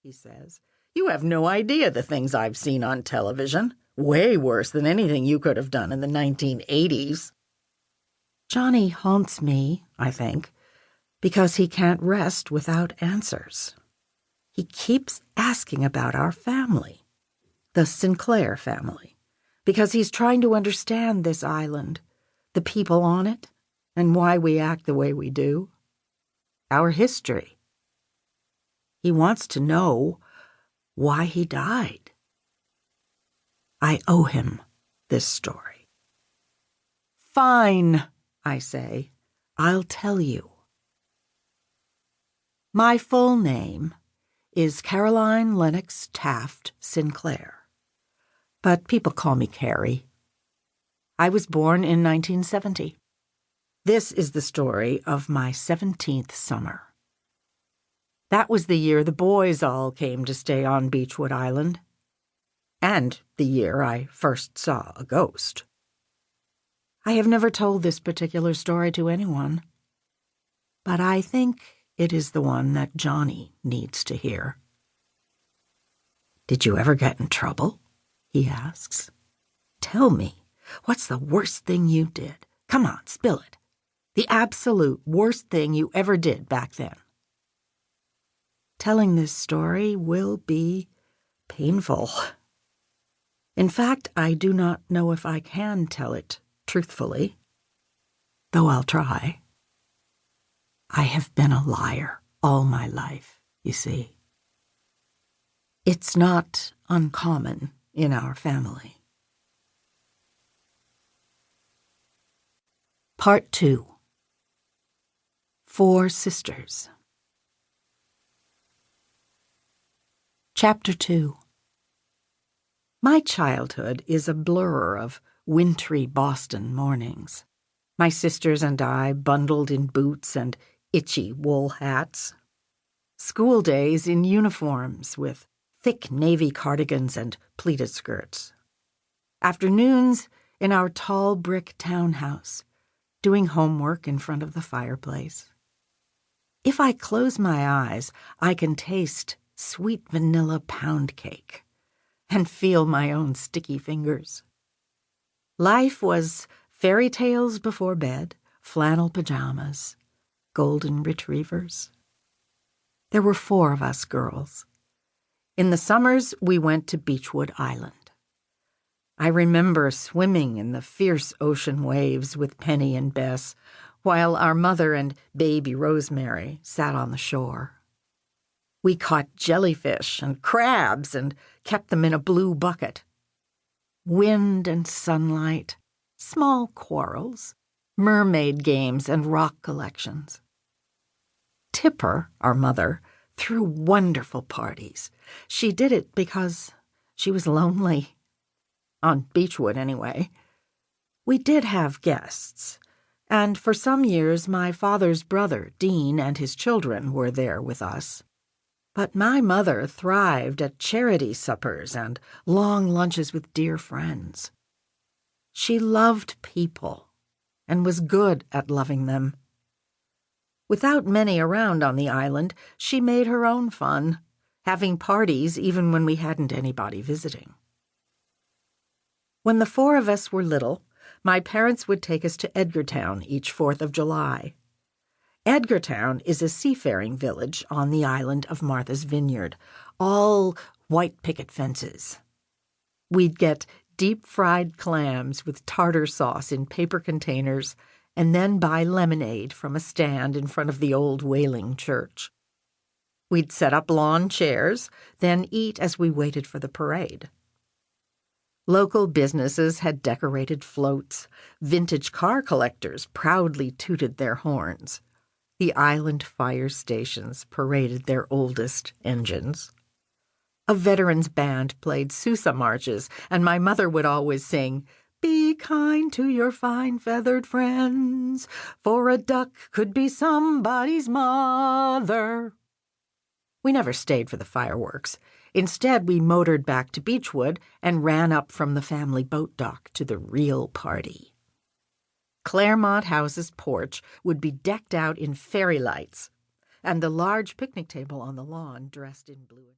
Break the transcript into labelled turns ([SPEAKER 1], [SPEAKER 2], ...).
[SPEAKER 1] he says. "You have no idea the things I've seen on television. Way worse than anything you could have done in the 1980s. Johnny haunts me, I think, because he can't rest without answers. He keeps asking about our family, the Sinclair family, because he's trying to understand this island, the people on it, and why we act the way we do. Our history. He wants to know why he died. I owe him this story. Fine, I say. I'll tell you. My full name is Caroline Lennox Taft Sinclair, but people call me Carrie. I was born in 1970. This is the story of my 17th summer. That was the year the boys all came to stay on Beechwood Island, and the year I first saw a ghost. I have never told this particular story to anyone, but I think it is the one that Johnny needs to hear. "Did you ever get in trouble?" he asks. "Tell me, what's the worst thing you did? Come on, spill it. The absolute worst thing you ever did back then." Telling this story will be painful. In fact, I do not know if I can tell it truthfully, though I'll try. I have been a liar all my life, you see. It's not uncommon in our family. Part 2. 4 Sisters. Chapter 2. My childhood is a blur of wintry Boston mornings. My sisters and I bundled in boots and itchy wool hats. School days in uniforms with thick navy cardigans and pleated skirts. Afternoons in our tall brick townhouse, doing homework in front of the fireplace. If I close my eyes, I can taste sweet vanilla pound cake and feel my own sticky fingers. Life was fairy tales before bed, flannel pajamas, golden retrievers. There were 4 of us girls. In the summers, we went to Beechwood Island. I remember swimming in the fierce ocean waves with Penny and Bess, while our mother and baby Rosemary sat on the shore. We caught jellyfish and crabs and kept them in a blue bucket. Wind and sunlight, small quarrels, mermaid games and rock collections. Tipper, our mother, threw wonderful parties. She did it because she was lonely. On Beechwood, anyway. We did have guests, and for some years my father's brother, Dean, and his children were there with us. But my mother thrived at charity suppers and long lunches with dear friends. She loved people and was good at loving them. Without many around on the island, she made her own fun, having parties even when we hadn't anybody visiting. When the 4 of us were little, my parents would take us to Edgartown each 4th of July. Edgartown is a seafaring village on the island of Martha's Vineyard, all white picket fences. We'd get deep-fried clams with tartar sauce in paper containers and then buy lemonade from a stand in front of the old Whaling Church. We'd set up lawn chairs, then eat as we waited for the parade. Local businesses had decorated floats. Vintage car collectors proudly tooted their horns. The island fire stations paraded their oldest engines. A veterans band played Sousa marches, and my mother would always sing, "Be kind to your fine feathered friends, for a duck could be somebody's mother." We never stayed for the fireworks. Instead, we motored back to Beechwood and ran up from the family boat dock to the real party. Claremont House's porch would be decked out in fairy lights, and the large picnic table on the lawn dressed in blue and